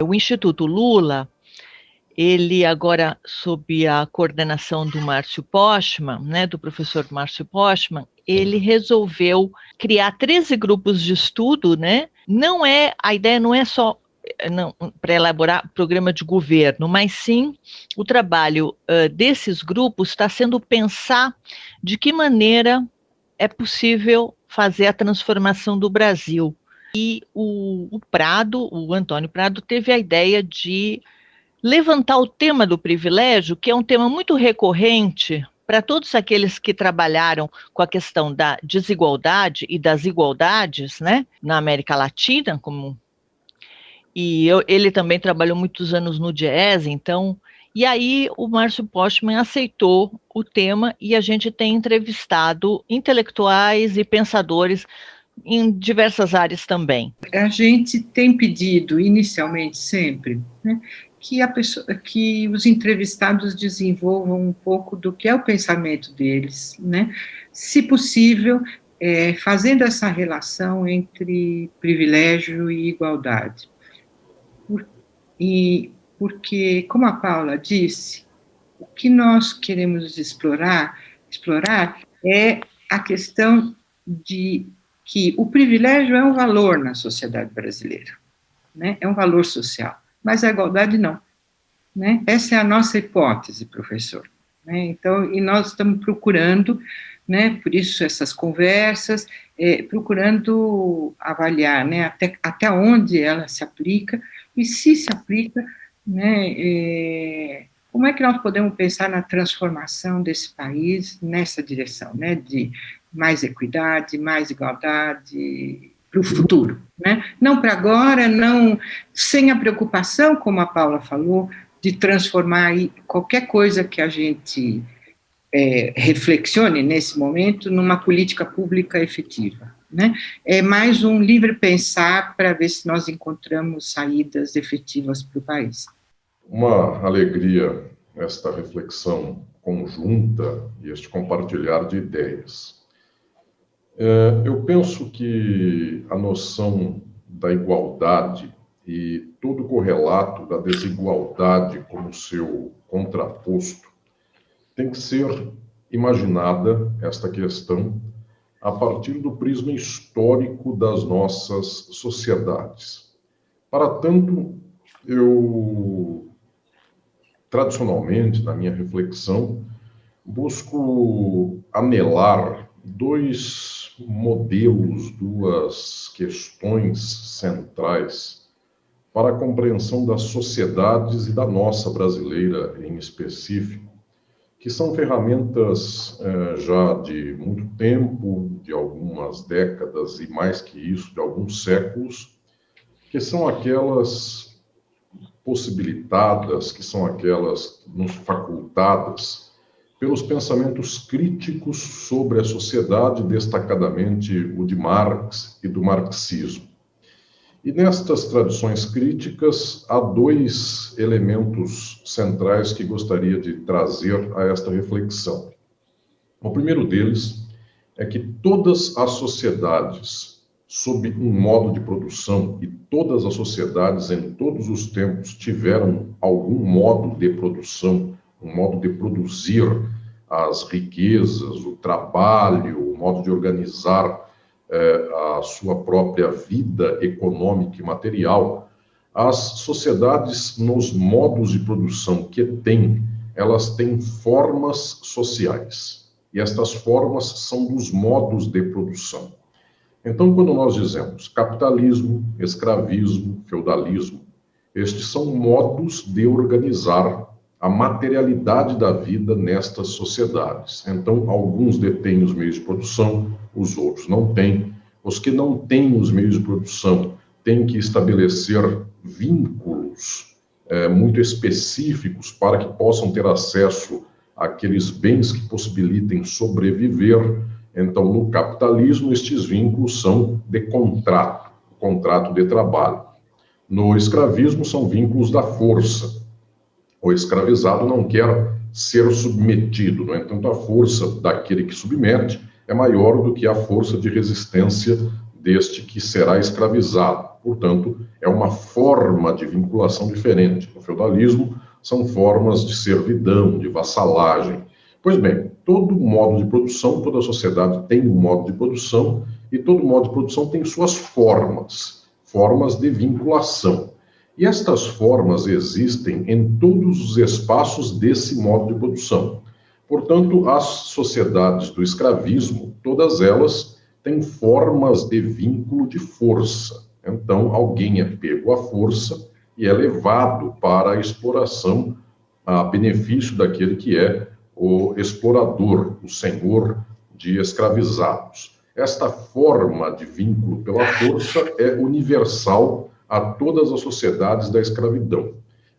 O Instituto Lula, ele agora, sob a coordenação do Márcio Postman, né, do professor Márcio Postman, ele resolveu criar 13 grupos de estudo, né? A ideia não é só para elaborar programa de governo, mas sim o trabalho desses grupos está sendo pensar de que maneira é possível fazer a transformação do Brasil. E o Antônio Prado, teve a ideia de levantar o tema do privilégio, que é um tema muito recorrente para todos aqueles que trabalharam com a questão da desigualdade e das igualdades, né, na América Latina, ele também trabalhou muitos anos no Diese, então, e aí o Márcio Postman aceitou o tema e a gente tem entrevistado intelectuais e pensadores em diversas áreas também. A gente tem pedido, inicialmente sempre, né, que os entrevistados desenvolvam um pouco do que é o pensamento deles, né, se possível, fazendo essa relação entre privilégio e igualdade. Porque, como a Paula disse, o que nós queremos explorar é a questão de que o privilégio é um valor na sociedade brasileira, né? É um valor social, mas a igualdade não, né? Essa é a nossa hipótese, professor, né? Então, e nós estamos procurando, né, por isso essas conversas, procurando avaliar, né, até onde ela se aplica, e se aplica, né, como é que nós podemos pensar na transformação desse país nessa direção, né, de mais equidade, mais igualdade para o futuro, né? Não para agora, não sem a preocupação, como a Paula falou, de transformar qualquer coisa que a gente reflexione nesse momento numa política pública efetiva, né? É mais um livre pensar para ver se nós encontramos saídas efetivas para o país. Uma alegria esta reflexão conjunta e este compartilhar de ideias. Eu penso que a noção da igualdade e todo o correlato da desigualdade como seu contraposto tem que ser imaginada, esta questão, a partir do prisma histórico das nossas sociedades. Para tanto, eu, tradicionalmente, na minha reflexão, busco anelar dois modelos, duas questões centrais para a compreensão das sociedades e da nossa brasileira em específico, que são ferramentas já de muito tempo, de algumas décadas e mais que isso, de alguns séculos, que são aquelas possibilitadas, que são aquelas nos facultadas pelos pensamentos críticos sobre a sociedade, destacadamente o de Marx e do marxismo. E nestas tradições críticas, há dois elementos centrais que gostaria de trazer a esta reflexão. O primeiro deles é que todas as sociedades, sob um modo de produção, e todas as sociedades em todos os tempos tiveram algum modo de produção, um modo de produzir as riquezas, o trabalho, o modo de organizar a sua própria vida econômica e material. As sociedades, nos modos de produção que têm, elas têm formas sociais. E estas formas são dos modos de produção. Então, quando nós dizemos capitalismo, escravismo, feudalismo, estes são modos de organizar a materialidade da vida nestas sociedades. Então, alguns detêm os meios de produção, os outros não têm. Os que não têm os meios de produção têm que estabelecer vínculos muito específicos para que possam ter acesso àqueles bens que possibilitem sobreviver. Então, no capitalismo, estes vínculos são de contrato de trabalho. No escravismo, são vínculos da força. O escravizado não quer ser submetido, no entanto, a força daquele que submete é maior do que a força de resistência deste que será escravizado. Portanto, é uma forma de vinculação diferente. No feudalismo, são formas de servidão, de vassalagem. Pois bem, todo modo de produção, toda sociedade tem um modo de produção, e todo modo de produção tem suas formas, formas de vinculação. E estas formas existem em todos os espaços desse modo de produção. Portanto, as sociedades do escravismo, todas elas têm formas de vínculo de força. Então, alguém é pego à força e é levado para a exploração a benefício daquele que é o explorador, o senhor de escravizados. Esta forma de vínculo pela força é universal a todas as sociedades da escravidão.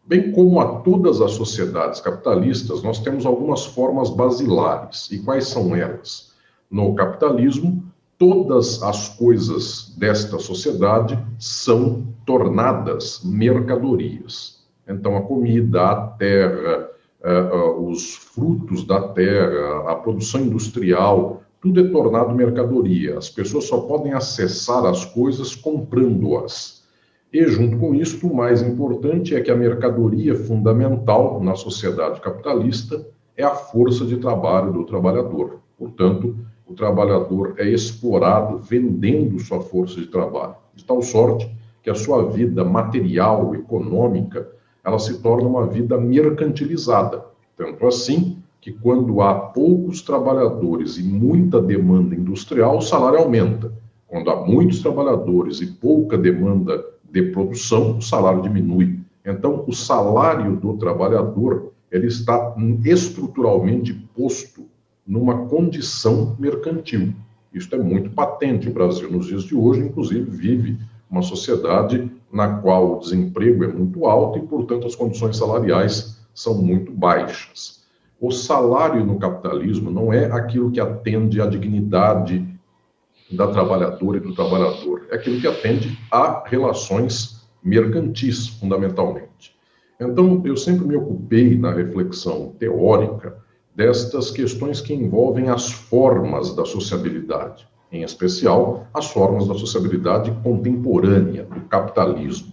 Bem como a todas as sociedades capitalistas, nós temos algumas formas basilares. E quais são elas? No capitalismo, todas as coisas desta sociedade são tornadas mercadorias. Então, a comida, a terra, os frutos da terra, a produção industrial, tudo é tornado mercadoria. As pessoas só podem acessar as coisas comprando-as. E, junto com isso, o mais importante é que a mercadoria fundamental na sociedade capitalista é a força de trabalho do trabalhador. Portanto, o trabalhador é explorado vendendo sua força de trabalho, de tal sorte que a sua vida material, econômica, ela se torna uma vida mercantilizada. Tanto assim que quando há poucos trabalhadores e muita demanda industrial, o salário aumenta. Quando há muitos trabalhadores e pouca demanda de produção, o salário diminui. Então, o salário do trabalhador, ele está estruturalmente posto numa condição mercantil. Isso é muito patente. O Brasil, nos dias de hoje, inclusive, vive uma sociedade na qual o desemprego é muito alto e, portanto, as condições salariais são muito baixas. O salário no capitalismo não é aquilo que atende à dignidade da trabalhadora e do trabalhador, é aquilo que atende a relações mercantis, fundamentalmente. Então, eu sempre me ocupei na reflexão teórica destas questões que envolvem as formas da sociabilidade, em especial as formas da sociabilidade contemporânea, do capitalismo.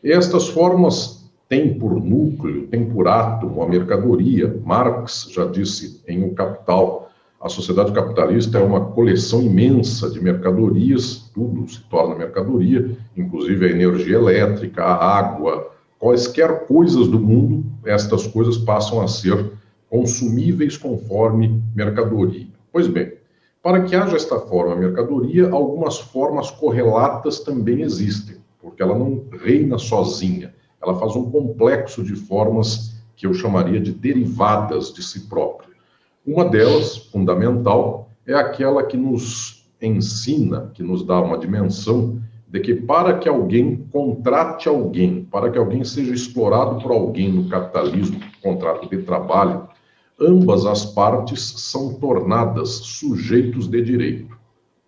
E estas formas têm por núcleo, têm por átomo a mercadoria. Marx já disse em O Capital: a sociedade capitalista é uma coleção imensa de mercadorias, tudo se torna mercadoria, inclusive a energia elétrica, a água, quaisquer coisas do mundo, estas coisas passam a ser consumíveis conforme mercadoria. Pois bem, para que haja esta forma mercadoria, algumas formas correlatas também existem, porque ela não reina sozinha, ela faz um complexo de formas que eu chamaria de derivadas de si própria. Uma delas, fundamental, é aquela que nos ensina, que nos dá uma dimensão de que para que alguém contrate alguém, para que alguém seja explorado por alguém no capitalismo, contrato de trabalho, ambas as partes são tornadas sujeitos de direito,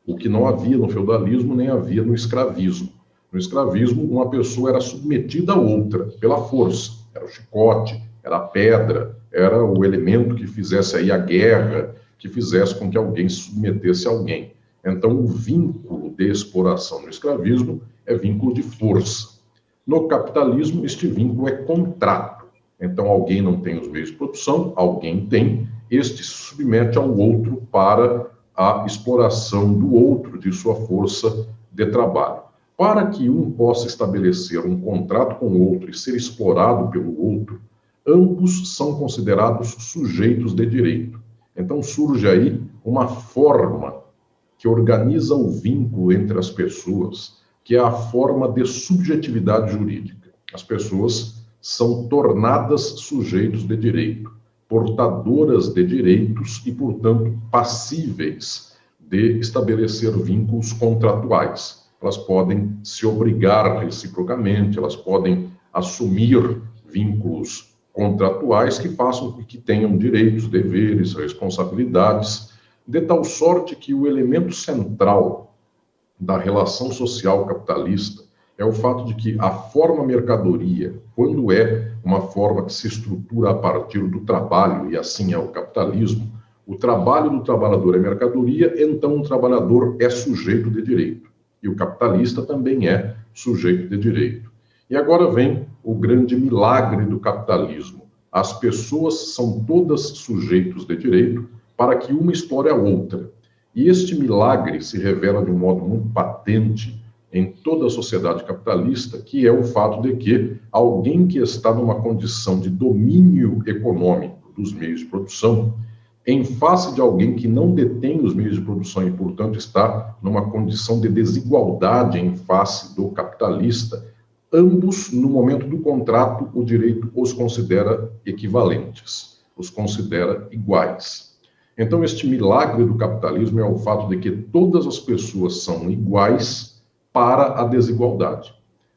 o que não havia no feudalismo nem havia no escravismo. No escravismo, uma pessoa era submetida a outra pela força, era o chicote, era a pedra, era o elemento que fizesse aí a guerra, que fizesse com que alguém se submetesse a alguém. Então, o vínculo de exploração no escravismo é vínculo de força. No capitalismo, este vínculo é contrato. Então, alguém não tem os meios de produção, alguém tem, este se submete ao outro para a exploração do outro, de sua força de trabalho. Para que um possa estabelecer um contrato com o outro e ser explorado pelo outro, ambos são considerados sujeitos de direito. Então, surge aí uma forma que organiza o vínculo entre as pessoas, que é a forma de subjetividade jurídica. As pessoas são tornadas sujeitos de direito, portadoras de direitos e, portanto, passíveis de estabelecer vínculos contratuais. Elas podem se obrigar reciprocamente, elas podem assumir vínculos contratuais que façam com que tenham direitos, deveres, responsabilidades, de tal sorte que o elemento central da relação social capitalista é o fato de que a forma mercadoria, quando é uma forma que se estrutura a partir do trabalho, e assim é o capitalismo, o trabalho do trabalhador é mercadoria, então o trabalhador é sujeito de direito. E o capitalista também é sujeito de direito. E agora vem o grande milagre do capitalismo. As pessoas são todas sujeitos de direito para que uma explore a outra. E este milagre se revela de um modo muito patente em toda a sociedade capitalista, que é o fato de que alguém que está numa condição de domínio econômico dos meios de produção, em face de alguém que não detém os meios de produção e, portanto, está numa condição de desigualdade em face do capitalista, ambos, no momento do contrato, o direito os considera equivalentes, os considera iguais. Então, este milagre do capitalismo é o fato de que todas as pessoas são iguais para a desigualdade.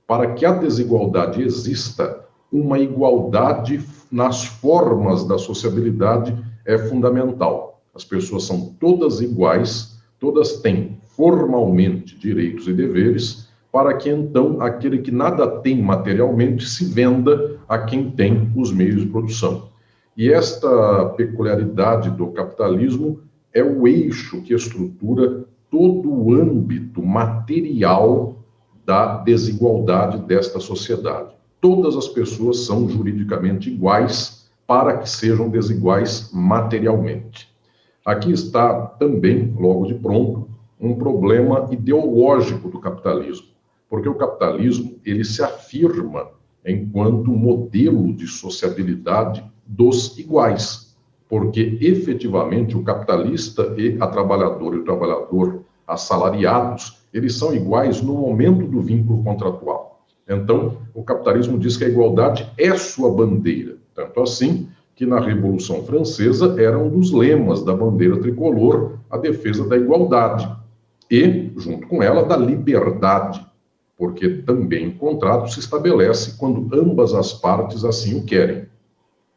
Para que a desigualdade exista, uma igualdade nas formas da sociabilidade é fundamental. As pessoas são todas iguais, todas têm formalmente direitos e deveres, para que então aquele que nada tem materialmente se venda a quem tem os meios de produção. E esta peculiaridade do capitalismo é o eixo que estrutura todo o âmbito material da desigualdade desta sociedade. Todas as pessoas são juridicamente iguais para que sejam desiguais materialmente. Aqui está também, logo de pronto, um problema ideológico do capitalismo, porque o capitalismo ele se afirma enquanto modelo de sociabilidade dos iguais, porque efetivamente o capitalista e a trabalhadora e o trabalhador assalariados, eles são iguais no momento do vínculo contratual. Então, o capitalismo diz que a igualdade é sua bandeira, tanto assim que na Revolução Francesa era um dos lemas da bandeira tricolor a defesa da igualdade e, junto com ela, da liberdade, porque também o contrato se estabelece quando ambas as partes assim o querem.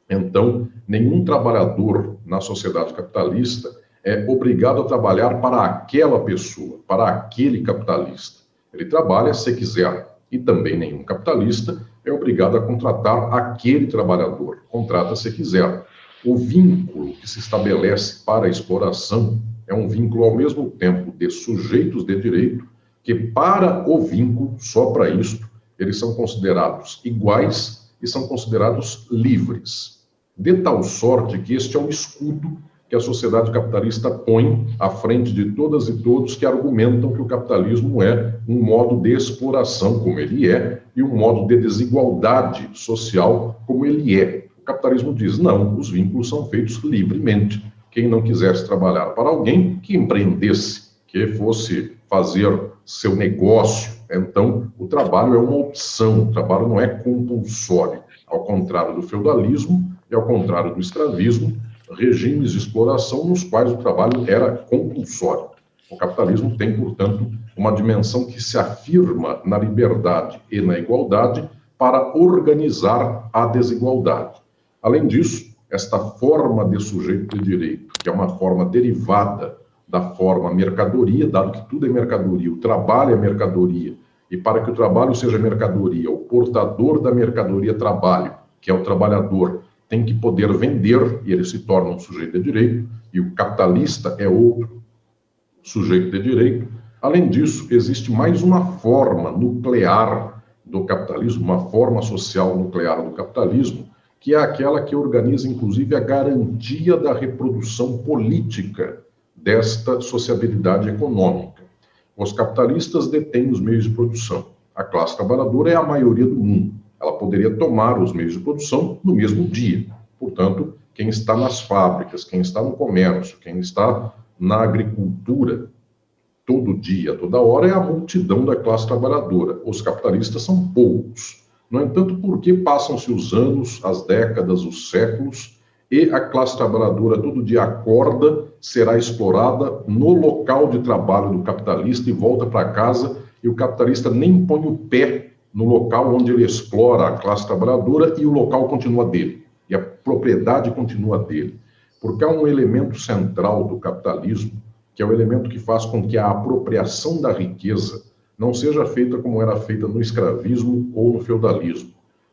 Então, nenhum trabalhador na sociedade capitalista é obrigado a trabalhar para aquela pessoa, para aquele capitalista. Ele trabalha se quiser, e também nenhum capitalista é obrigado a contratar aquele trabalhador, contrata se quiser. O vínculo que se estabelece para a exploração é um vínculo ao mesmo tempo de sujeitos de direito, que para o vínculo, só para isto, eles são considerados iguais e são considerados livres. De tal sorte que este é o escudo que a sociedade capitalista põe à frente de todas e todos que argumentam que o capitalismo é um modo de exploração, como ele é, e um modo de desigualdade social, como ele é. O capitalismo diz, não, os vínculos são feitos livremente. Quem não quisesse trabalhar para alguém, que empreendesse, que fosse fazer seu negócio. Então, o trabalho é uma opção, o trabalho não é compulsório. Ao contrário do feudalismo e ao contrário do escravismo, regimes de exploração nos quais o trabalho era compulsório. O capitalismo tem, portanto, uma dimensão que se afirma na liberdade e na igualdade para organizar a desigualdade. Além disso, esta forma de sujeito de direito, que é uma forma derivada da forma mercadoria, dado que tudo é mercadoria, o trabalho é mercadoria, e para que o trabalho seja mercadoria, o portador da mercadoria trabalho, que é o trabalhador, tem que poder vender, e ele se torna um sujeito de direito, e o capitalista é outro sujeito de direito. Além disso, existe mais uma forma nuclear do capitalismo, uma forma social nuclear do capitalismo, que é aquela que organiza, inclusive, a garantia da reprodução política desta sociabilidade econômica. Os capitalistas detêm os meios de produção. A classe trabalhadora é a maioria do mundo. Ela poderia tomar os meios de produção no mesmo dia. Portanto, quem está nas fábricas, quem está no comércio, quem está na agricultura, todo dia, toda hora, é a multidão da classe trabalhadora. Os capitalistas são poucos. No entanto, por que passam-se os anos, as décadas, os séculos, e a classe trabalhadora todo dia acorda, será explorada no local de trabalho do capitalista e volta para casa, e o capitalista nem põe o pé no local onde ele explora a classe trabalhadora e o local continua dele, e a propriedade continua dele. Porque há um elemento central do capitalismo, que é o elemento que faz com que a apropriação da riqueza não seja feita como era feita no escravismo ou no feudalismo.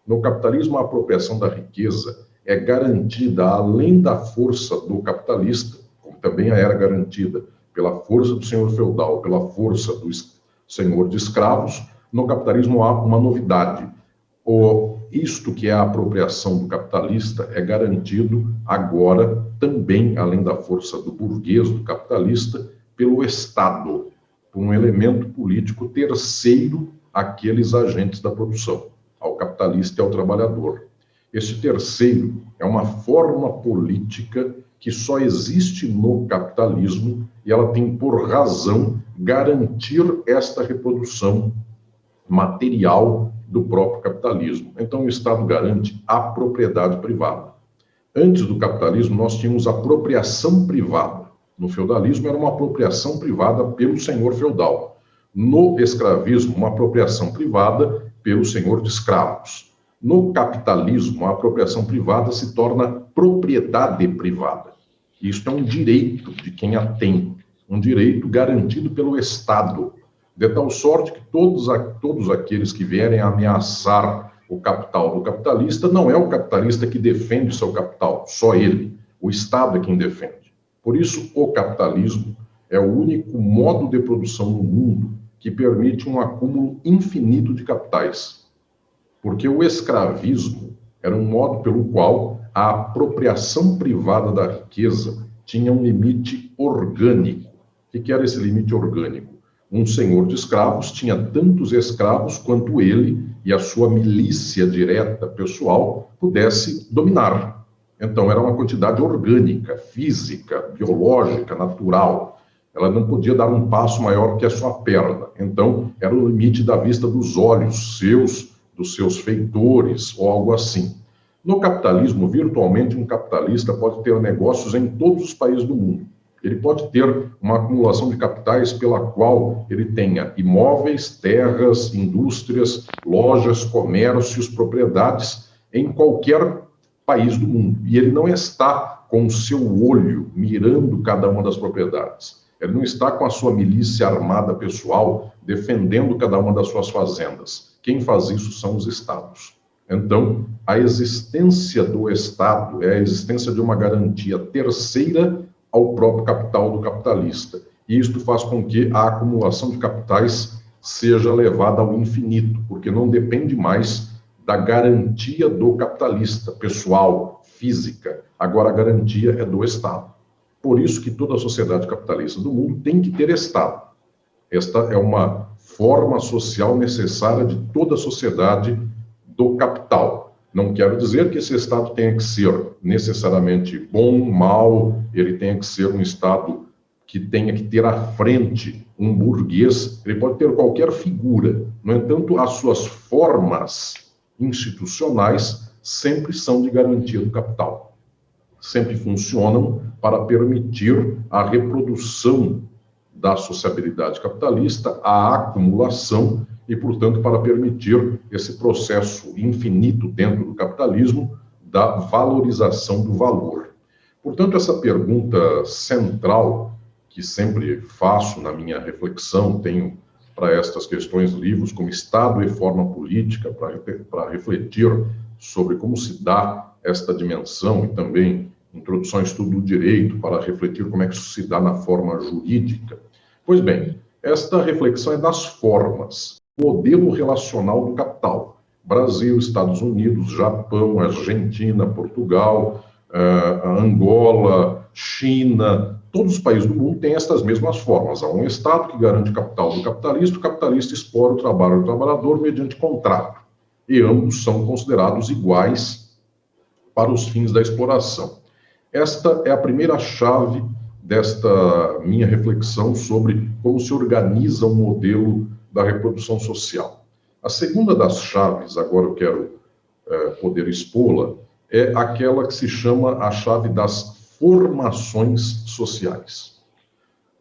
No capitalismo, a apropriação da riqueza é garantida, além da força do capitalista, como também era garantida pela força do senhor feudal, pela força do senhor de escravos. No capitalismo há uma novidade. Isto que é a apropriação do capitalista é garantido agora também, além da força do burguês, do capitalista, pelo Estado, por um elemento político terceiro àqueles agentes da produção, ao capitalista e ao trabalhador. Esse terceiro é uma forma política que só existe no capitalismo e ela tem por razão garantir esta reprodução material do próprio capitalismo. Então, o Estado garante a propriedade privada. Antes do capitalismo, nós tínhamos apropriação privada. No feudalismo, era uma apropriação privada pelo senhor feudal. No escravismo, uma apropriação privada pelo senhor de escravos. No capitalismo, a apropriação privada se torna propriedade privada. Isto é um direito de quem a tem, um direito garantido pelo Estado, de tal sorte que todos aqueles que vierem a ameaçar o capital do capitalista, não é o capitalista que defende o seu capital, só ele. O Estado é quem defende. Por isso, o capitalismo é o único modo de produção no mundo que permite um acúmulo infinito de capitais. Porque o escravismo era um modo pelo qual a apropriação privada da riqueza tinha um limite orgânico. O que era esse limite orgânico? Um senhor de escravos tinha tantos escravos quanto ele e a sua milícia direta pessoal pudesse dominar. Então, era uma quantidade orgânica, física, biológica, natural. Ela não podia dar um passo maior que a sua perna. Então, era o limite da vista dos olhos seus, dos seus feitores, ou algo assim. No capitalismo, virtualmente, um capitalista pode ter negócios em todos os países do mundo. Ele pode ter uma acumulação de capitais pela qual ele tenha imóveis, terras, indústrias, lojas, comércios, propriedades em qualquer país do mundo. E ele não está com o seu olho mirando cada uma das propriedades. Ele não está com a sua milícia armada pessoal defendendo cada uma das suas fazendas. Quem faz isso são os estados. Então, a existência do Estado é a existência de uma garantia terceira ao próprio capital do capitalista. E isto faz com que a acumulação de capitais seja levada ao infinito, porque não depende mais da garantia do capitalista, pessoal, física. Agora a garantia é do Estado. Por isso que toda a sociedade capitalista do mundo tem que ter Estado. Esta é uma forma social necessária de toda a sociedade do capital. Não quero dizer que esse Estado tenha que ser necessariamente bom, mau, ele tenha que ser um Estado que tenha que ter à frente um burguês, ele pode ter qualquer figura. No entanto, as suas formas institucionais sempre são de garantia do capital. Sempre funcionam para permitir a reprodução da sociabilidade capitalista, a acumulação e, portanto, para permitir esse processo infinito dentro do capitalismo da valorização do valor. Portanto, essa pergunta central que sempre faço na minha reflexão, tenho para estas questões livros como Estado e Forma Política, para refletir sobre como se dá esta dimensão e também Introdução ao Estudo do Direito, para refletir como é que isso se dá na forma jurídica. Pois bem, esta reflexão é das formas. Modelo relacional do capital. Brasil, Estados Unidos, Japão, Argentina, Portugal, Angola, China, todos os países do mundo têm estas mesmas formas. Há um Estado que garante o capital do capitalista, o capitalista explora o trabalho do trabalhador mediante contrato. E ambos são considerados iguais para os fins da exploração. Esta é a primeira chave desta minha reflexão sobre como se organiza um modelo da reprodução social. A segunda das chaves, agora eu quero poder expô-la, é aquela que se chama a chave das formações sociais.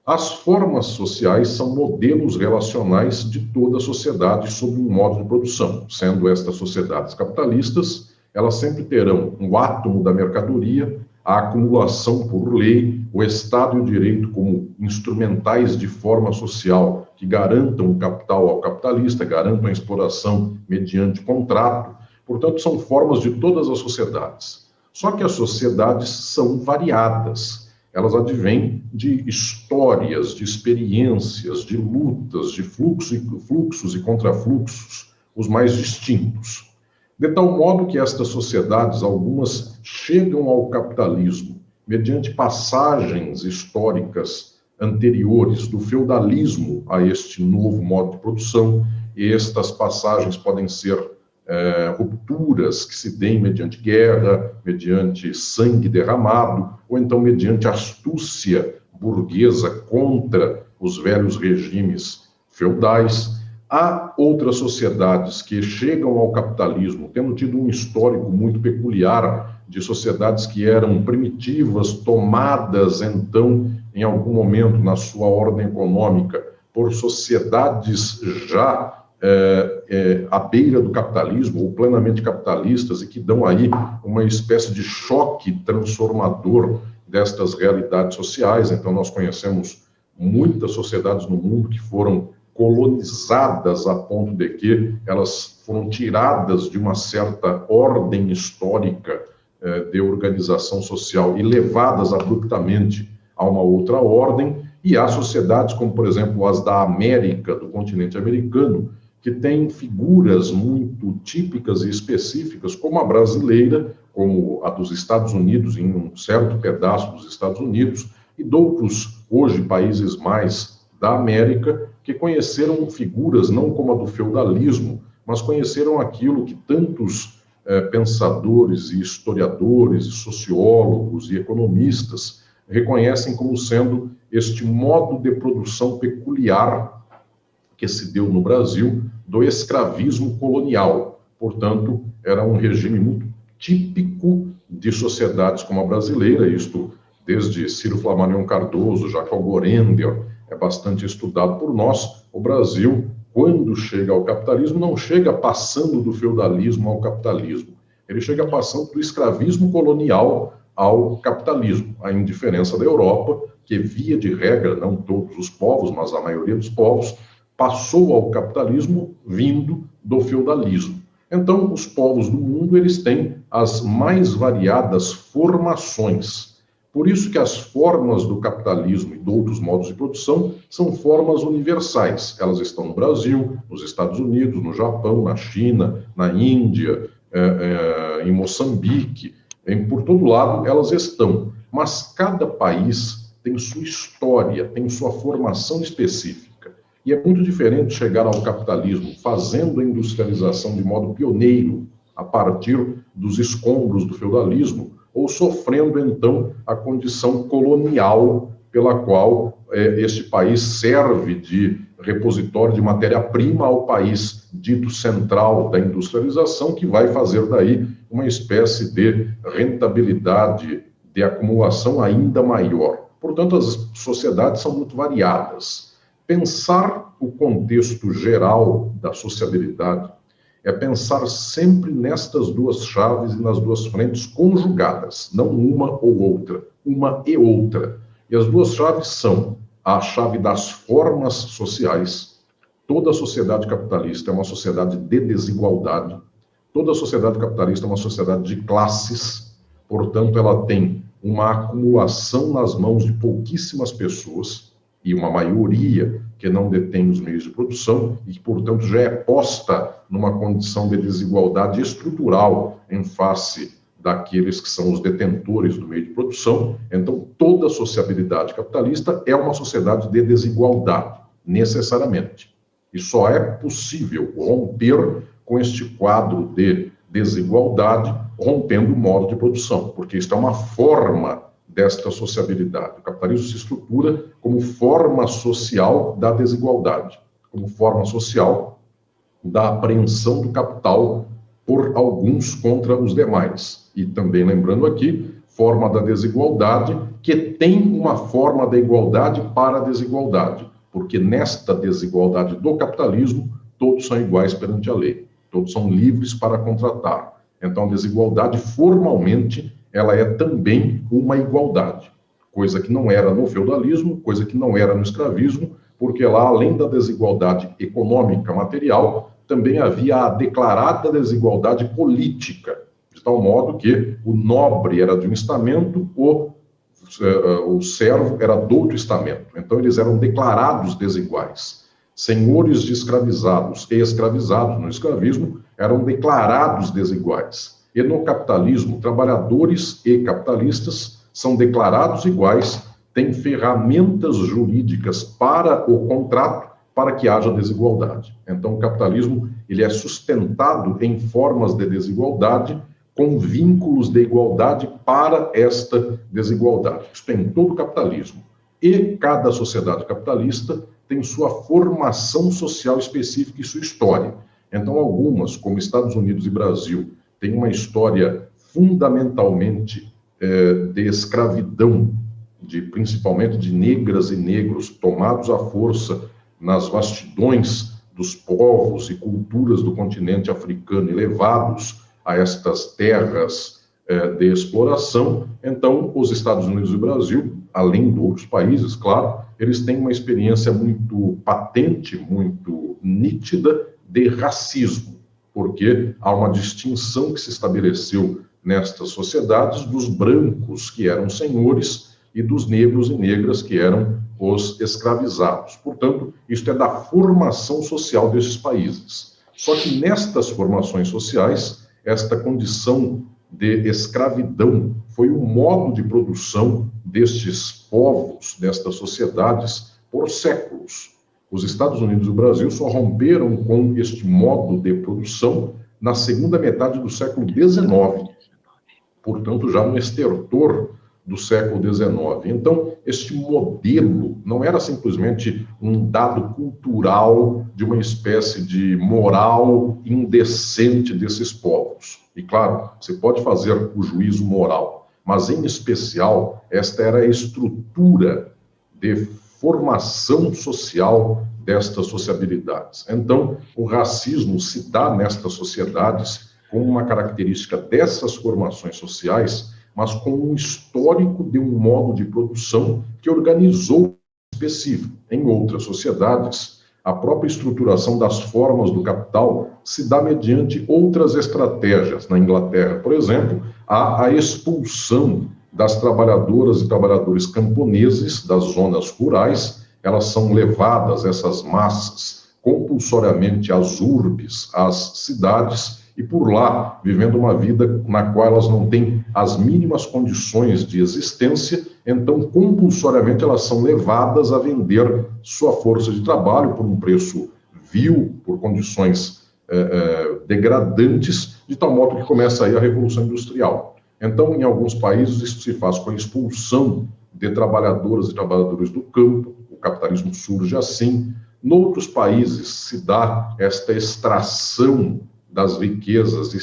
As formas sociais são modelos relacionais de toda a sociedade sob um modo de produção. Sendo estas sociedades capitalistas, elas sempre terão um átomo da mercadoria, a acumulação por lei, o Estado e o direito como instrumentais de forma social que garantam o capital ao capitalista, garantam a exploração mediante contrato. Portanto, são formas de todas as sociedades. Só que as sociedades são variadas. elas advêm de histórias, de experiências, de lutas, de fluxos e contrafluxos, os mais distintos. De tal modo que estas sociedades, algumas chegam ao capitalismo mediante passagens históricas anteriores do feudalismo a este novo modo de produção, e estas passagens podem ser rupturas que se deem mediante guerra, mediante sangue derramado, ou então mediante astúcia burguesa contra os velhos regimes feudais. Há outras sociedades que chegam ao capitalismo, tendo tido um histórico muito peculiar de sociedades que eram primitivas, tomadas, então, em algum momento, na sua ordem econômica, por sociedades já à beira do capitalismo, ou plenamente capitalistas, e que dão aí uma espécie de choque transformador destas realidades sociais. Então, nós conhecemos muitas sociedades no mundo que foram colonizadas a ponto de que elas foram tiradas de uma certa ordem histórica de organização social e levadas abruptamente a uma outra ordem. E há sociedades como, por exemplo, as da América, do continente americano, que têm figuras muito típicas e específicas, como a brasileira, como a dos Estados Unidos, em um certo pedaço dos Estados Unidos, e de outros, hoje, países mais da América, que conheceram figuras não como a do feudalismo, mas conheceram aquilo que tantos pensadores e historiadores, e sociólogos e economistas reconhecem como sendo este modo de produção peculiar que se deu no Brasil do escravismo colonial. Portanto, era um regime muito típico de sociedades como a brasileira, isto desde Ciro Flammarion Cardoso, Jacques Algorender, é bastante estudado por nós. O Brasil, quando chega ao capitalismo, não chega passando do feudalismo ao capitalismo, ele chega passando do escravismo colonial ao capitalismo, a indiferença da Europa, que via de regra, não todos os povos, mas a maioria dos povos, passou ao capitalismo vindo do feudalismo. Então, os povos do mundo, eles têm as mais variadas formações. Por isso que as formas do capitalismo e de outros modos de produção são formas universais. Elas estão no Brasil, nos Estados Unidos, no Japão, na China, na Índia, em Moçambique, por todo lado elas estão. Mas cada país tem sua história, tem sua formação específica. E é muito diferente chegar ao capitalismo fazendo a industrialização de modo pioneiro, a partir dos escombros do feudalismo, ou sofrendo, então, a condição colonial pela qual este país serve de repositório de matéria-prima ao país dito central da industrialização, que vai fazer daí uma espécie de rentabilidade de acumulação ainda maior. Portanto, as sociedades são muito variadas. Pensar o contexto geral da sociabilidade é pensar sempre nestas duas chaves e nas duas frentes conjugadas, não uma ou outra, uma e outra. E as duas chaves são a chave das formas sociais. Toda sociedade capitalista é uma sociedade de desigualdade. Toda sociedade capitalista é uma sociedade de classes. Portanto, ela tem uma acumulação nas mãos de pouquíssimas pessoas e uma maioria que não detém os meios de produção e que, portanto, já é posta numa condição de desigualdade estrutural em face daqueles que são os detentores do meio de produção. Então, toda a sociabilidade capitalista é uma sociedade de desigualdade, necessariamente. E só é possível romper com este quadro de desigualdade, rompendo o modo de produção, porque isto é uma forma desta sociabilidade. O capitalismo se estrutura como forma social da desigualdade, como forma social da apreensão do capital por alguns contra os demais. E também, lembrando aqui, forma da desigualdade que tem uma forma da igualdade para a desigualdade, porque nesta desigualdade do capitalismo, todos são iguais perante a lei, todos são livres para contratar. Então, a desigualdade, formalmente, ela é também uma igualdade, coisa que não era no feudalismo, coisa que não era no escravismo, porque lá, além da desigualdade econômica, material, também havia a declarada desigualdade política, de tal modo que o nobre era de um estamento, o o servo era do outro estamento. Então, eles eram declarados desiguais. Senhores de escravizados e escravizados no escravismo eram declarados desiguais. E no capitalismo, trabalhadores e capitalistas são declarados iguais, têm ferramentas jurídicas para o contrato, para que haja desigualdade. Então, o capitalismo ele é sustentado em formas de desigualdade, com vínculos de igualdade para esta desigualdade. Isso tem em todo o capitalismo. E cada sociedade capitalista tem sua formação social específica e sua história. Então, algumas, como Estados Unidos e Brasil, têm uma história fundamentalmente de escravidão, principalmente de negras e negros tomados à força nas vastidões dos povos e culturas do continente africano e levados a estas terras de exploração. Então, os Estados Unidos e o Brasil, além de outros países, claro, eles têm uma experiência muito patente, muito nítida de racismo, porque há uma distinção que se estabeleceu nestas sociedades dos brancos, que eram senhores, e dos negros e negras, que eram os escravizados. Portanto, isto é da formação social desses países. Só que nestas formações sociais, esta condição de escravidão foi o modo de produção destes povos, destas sociedades, por séculos. Os Estados Unidos e o Brasil só romperam com este modo de produção na segunda metade do século XIX, portanto, já no estertor do século XIX. Então, este modelo não era simplesmente um dado cultural de uma espécie de moral indecente desses povos. E, claro, você pode fazer o juízo moral, mas, em especial, esta era a estrutura de formação social destas sociabilidades. Então, o racismo se dá nestas sociedades com uma característica dessas formações sociais, mas com um histórico de um modo de produção que organizou específico. Em outras sociedades, a própria estruturação das formas do capital se dá mediante outras estratégias. Na Inglaterra, por exemplo, há a expulsão das trabalhadoras e trabalhadores camponeses das zonas rurais. Elas são levadas, essas massas, compulsoriamente às urbes, às cidades, e por lá, vivendo uma vida na qual elas não têm as mínimas condições de existência, então, compulsoriamente, elas são levadas a vender sua força de trabalho por um preço vil, por condições degradantes, de tal modo que começa aí a Revolução Industrial. Então, em alguns países, isso se faz com a expulsão de trabalhadoras e trabalhadores do campo, o capitalismo surge assim. Noutros países se dá esta extração das riquezas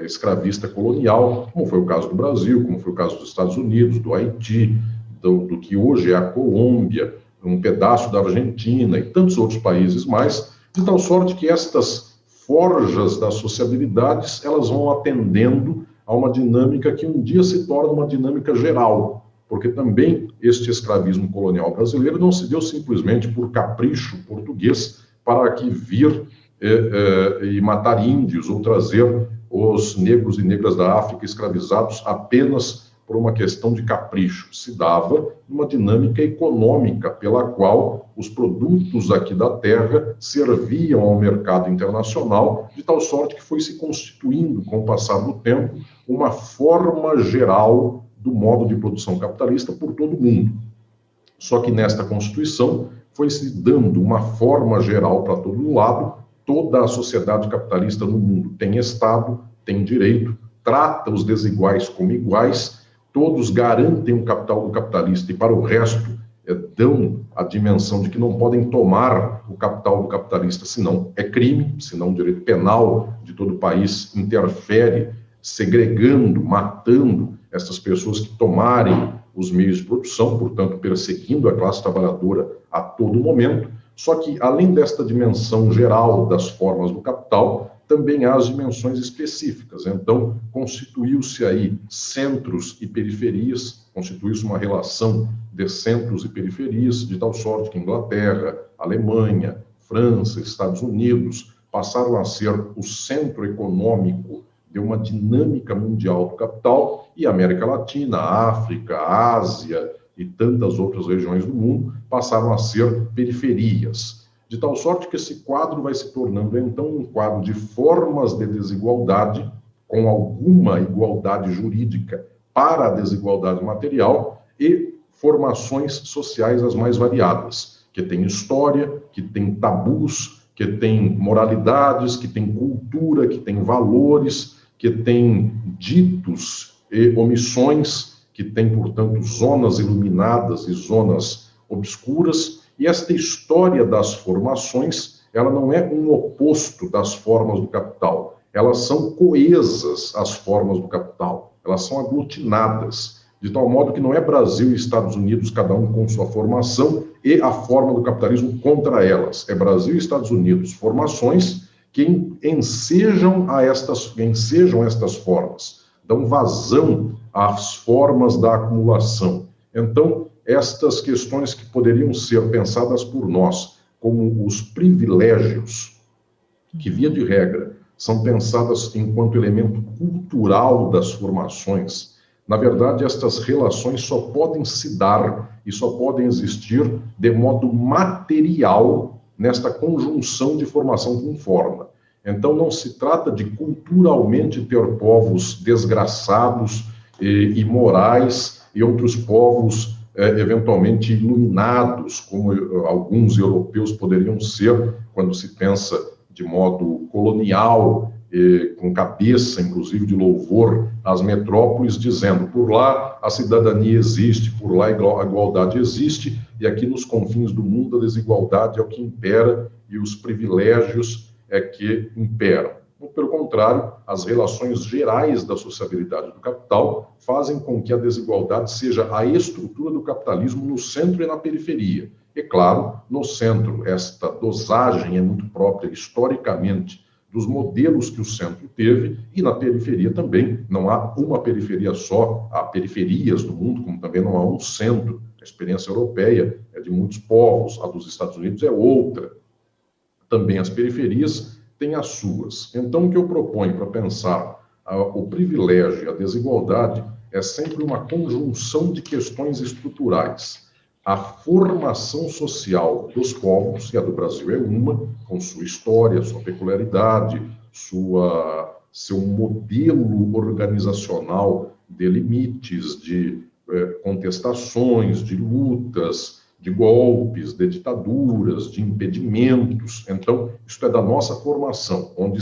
escravista colonial, como foi o caso do Brasil, como foi o caso dos Estados Unidos, do Haiti, do que hoje é a Colômbia, um pedaço da Argentina e tantos outros países mais, de tal sorte que estas forjas das sociabilidades, elas vão atendendo a uma dinâmica que um dia se torna uma dinâmica geral, porque também este escravismo colonial brasileiro não se deu simplesmente por capricho português para aqui vir e matar índios ou trazer os negros e negras da África escravizados apenas por uma questão de capricho. Se dava uma dinâmica econômica pela qual os produtos aqui da terra serviam ao mercado internacional, de tal sorte que foi se constituindo, com o passar do tempo, uma forma geral do modo de produção capitalista por todo o mundo. Só que nesta Constituição foi se dando uma forma geral para todo lado. Toda a sociedade capitalista no mundo tem Estado, tem direito, trata os desiguais como iguais, todos garantem o capital do capitalista e para o resto dão a dimensão de que não podem tomar o capital do capitalista, senão é crime, senão o direito penal de todo o país interfere, segregando, matando essas pessoas que tomarem os meios de produção, portanto perseguindo a classe trabalhadora a todo momento. Só que, além desta dimensão geral das formas do capital, também há as dimensões específicas. Então, constituiu-se aí centros e periferias, constituiu-se uma relação de centros e periferias, de tal sorte que Inglaterra, Alemanha, França, Estados Unidos passaram a ser o centro econômico de uma dinâmica mundial do capital, e a América Latina, a África, a Ásia e tantas outras regiões do mundo passaram a ser periferias. De tal sorte que esse quadro vai se tornando, então, um quadro de formas de desigualdade, com alguma igualdade jurídica para a desigualdade material, e formações sociais as mais variadas, que tem história, que tem tabus, que tem moralidades, que tem cultura, que tem valores, que tem ditos e omissões, que tem, portanto, zonas iluminadas e zonas obscuras. E esta história das formações, ela não é um oposto das formas do capital. Elas são coesas às formas do capital. Elas são aglutinadas, de tal modo que não é Brasil e Estados Unidos, cada um com sua formação, e a forma do capitalismo contra elas. É Brasil e Estados Unidos, formações que ensejam estas formas, dão vazão às formas da acumulação. Então, estas questões que poderiam ser pensadas por nós como os privilégios, que, via de regra, são pensadas enquanto elemento cultural das formações, na verdade, estas relações só podem se dar e só podem existir de modo material nesta conjunção de formação com forma. Então, não se trata de culturalmente ter povos desgraçados e imorais e outros povos eventualmente iluminados, como alguns europeus poderiam ser, quando se pensa de modo colonial, com cabeça, inclusive, de louvor às metrópoles, dizendo: por lá a cidadania existe, por lá a igualdade existe, e aqui nos confins do mundo a desigualdade é o que impera e os privilégios é que imperam. Pelo contrário, as relações gerais da sociabilidade do capital fazem com que a desigualdade seja a estrutura do capitalismo no centro e na periferia. E, claro, no centro, esta dosagem é muito própria, historicamente, dos modelos que o centro teve, e na periferia também. Não há uma periferia só, há periferias do mundo, como também não há um centro. A experiência europeia é de muitos povos, a dos Estados Unidos é outra. Também as periferias têm as suas. Então, o que eu proponho para pensar o privilégio e a desigualdade é sempre uma conjunção de questões estruturais. A formação social dos povos, e a do Brasil é uma, com sua história, sua peculiaridade, seu modelo organizacional de limites, de contestações, de lutas, de golpes, de ditaduras, de impedimentos. Então, isso é da nossa formação, onde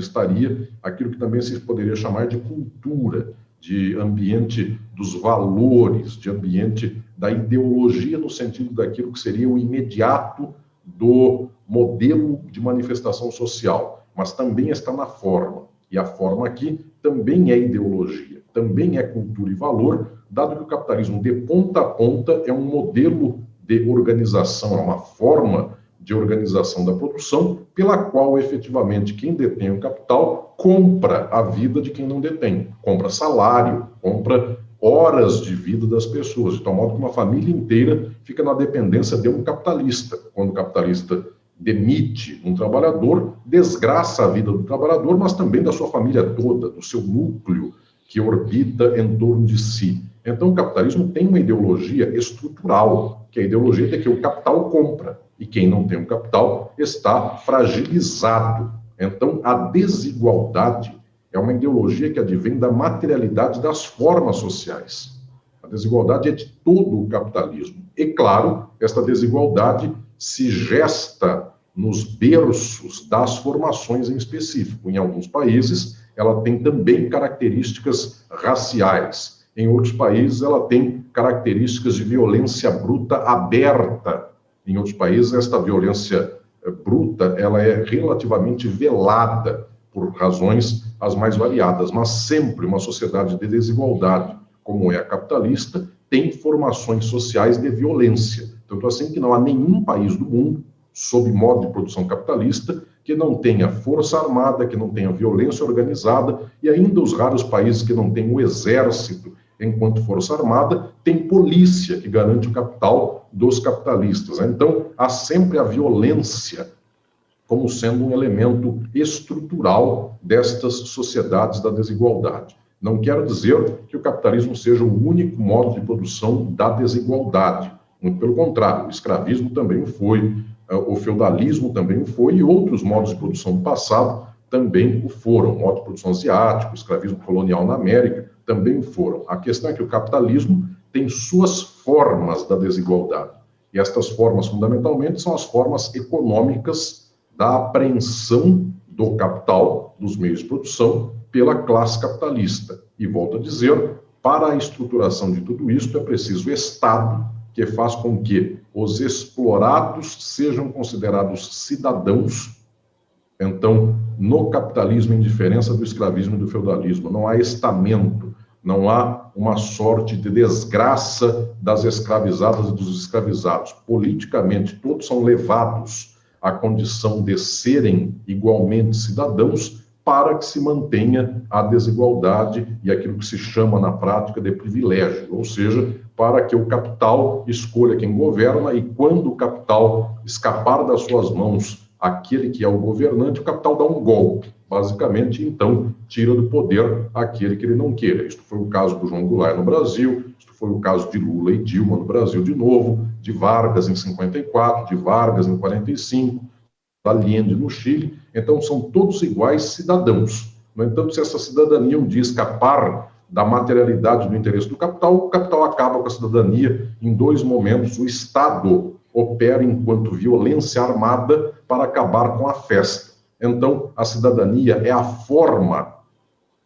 estaria aquilo que também se poderia chamar de cultura, de ambiente dos valores, de ambiente da ideologia, no sentido daquilo que seria o imediato do modelo de manifestação social, mas também está na forma. E a forma aqui também é ideologia, também é cultura e valor, dado que o capitalismo de ponta a ponta é um modelo de organização, é uma forma de organização da produção, pela qual, efetivamente, quem detém o capital compra a vida de quem não detém, compra salário, compra horas de vida das pessoas, de tal modo que uma família inteira fica na dependência de um capitalista. Quando o capitalista demite um trabalhador, desgraça a vida do trabalhador, mas também da sua família toda, do seu núcleo que orbita em torno de si. Então, o capitalismo tem uma ideologia estrutural, que é a ideologia de que o capital compra, e quem não tem o capital está fragilizado. Então, a desigualdade é uma ideologia que advém da materialidade das formas sociais. A desigualdade é de todo o capitalismo. E, claro, esta desigualdade se gesta nos berços das formações em específico. Em alguns países, ela tem também características raciais. Em outros países, ela tem características de violência bruta aberta. Em outros países, esta violência bruta ela é relativamente velada por razões as mais variadas, mas sempre uma sociedade de desigualdade, como é a capitalista, tem formações sociais de violência. Tanto assim que não há nenhum país do mundo, sob modo de produção capitalista, que não tenha força armada, que não tenha violência organizada, e ainda os raros países que não têm o exército enquanto força armada, tem polícia que garante o capital dos capitalistas. Então, há sempre a violência como sendo um elemento estrutural destas sociedades da desigualdade. Não quero dizer que o capitalismo seja o único modo de produção da desigualdade. Muito pelo contrário, o escravismo também o foi, o feudalismo também o foi, e outros modos de produção do passado também o foram. O modo de produção asiático, o escravismo colonial na América também o foram. A questão é que o capitalismo tem suas formas da desigualdade. E estas formas, fundamentalmente, são as formas econômicas da apreensão do capital, dos meios de produção, pela classe capitalista. E volto a dizer, para a estruturação de tudo isso é preciso o Estado, que faz com que os explorados sejam considerados cidadãos. Então, no capitalismo, em diferença do escravismo e do feudalismo, não há estamento, não há uma sorte de desgraça das escravizadas e dos escravizados. Politicamente, todos são levados à condição de serem igualmente cidadãos para que se mantenha a desigualdade e aquilo que se chama na prática de privilégio, ou seja, para que o capital escolha quem governa e quando o capital escapar das suas mãos aquele que é o governante, o capital dá um golpe, basicamente, então tira do poder aquele que ele não queira. Isto foi o caso do João Goulart no Brasil, isto foi o caso de Lula e Dilma no Brasil de novo, de Vargas em 54, de Vargas em 45, Allende no Chile. Então são todos iguais cidadãos. No entanto, se essa cidadania um dia escapar da materialidade do interesse do capital, o capital acaba com a cidadania em dois momentos. O Estado opera enquanto violência armada para acabar com a festa. Então, a cidadania é a forma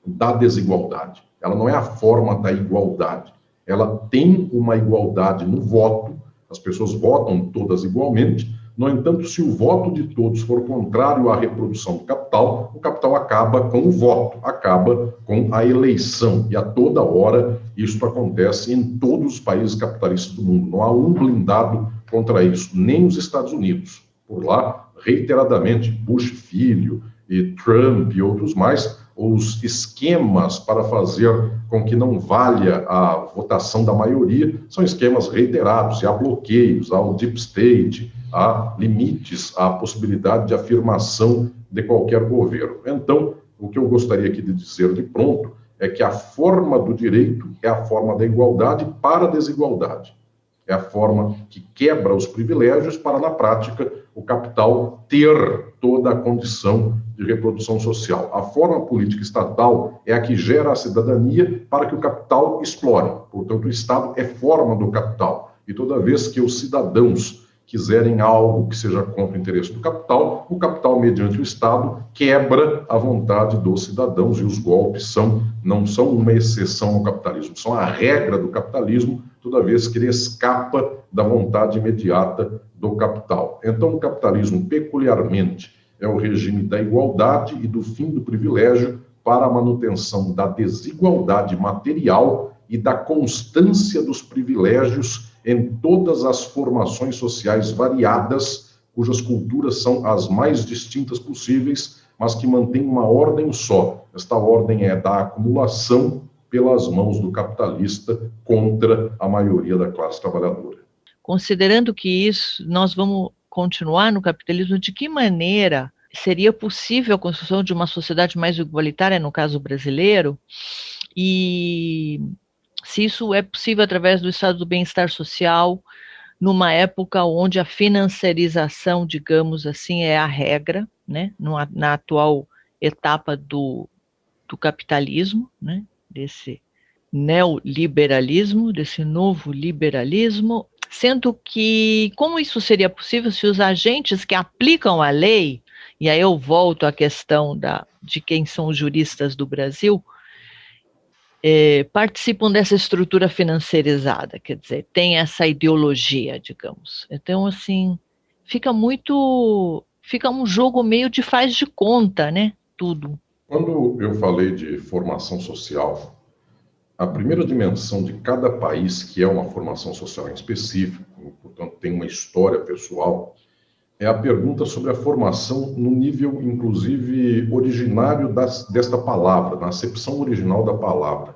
da desigualdade. Ela não é a forma da igualdade. Ela tem uma igualdade no voto, as pessoas votam todas igualmente. No entanto, se o voto de todos for contrário à reprodução do capital, o capital acaba com o voto, acaba com a eleição. E a toda hora isso acontece em todos os países capitalistas do mundo. Não há um blindado contra isso, nem os Estados Unidos. Por lá, reiteradamente, Bush filho e Trump e outros mais, os esquemas para fazer com que não valha a votação da maioria são esquemas reiterados, e há bloqueios, há o deep state, há limites à possibilidade de afirmação de qualquer governo. Então, o que eu gostaria aqui de dizer de pronto é que a forma do direito é a forma da igualdade para a desigualdade. É a forma que quebra os privilégios para, na prática, o capital ter toda a condição de reprodução social. A forma política estatal é a que gera a cidadania para que o capital explore. Portanto, o Estado é forma do capital. E toda vez que os cidadãos quiserem algo que seja contra o interesse do capital, o capital, mediante o Estado, quebra a vontade dos cidadãos, e os golpes não são uma exceção ao capitalismo, são a regra do capitalismo, toda vez que ele escapa da vontade imediata do capital. Então, o capitalismo, peculiarmente, é o regime da igualdade e do fim do privilégio para a manutenção da desigualdade material e da constância dos privilégios em todas as formações sociais variadas, cujas culturas são as mais distintas possíveis, mas que mantêm uma ordem só. Esta ordem é da acumulação pelas mãos do capitalista contra a maioria da classe trabalhadora. Considerando que nós vamos continuar no capitalismo, de que maneira seria possível a construção de uma sociedade mais igualitária, no caso brasileiro, e se isso é possível através do estado do bem-estar social, numa época onde a financiarização, digamos assim, é a regra, né, na atual etapa do capitalismo, né, desse neoliberalismo, desse novo liberalismo, sendo que, como isso seria possível se os agentes que aplicam a lei, e aí eu volto à questão de quem são os juristas do Brasil, participam dessa estrutura financeirizada, quer dizer, tem essa ideologia, digamos. Então, assim, fica um jogo meio de faz de conta, né, tudo. Quando eu falei de formação social, a primeira dimensão de cada país, que é uma formação social em específico, portanto tem uma história pessoal, é a pergunta sobre a formação no nível, inclusive, originário desta palavra, na acepção original da palavra.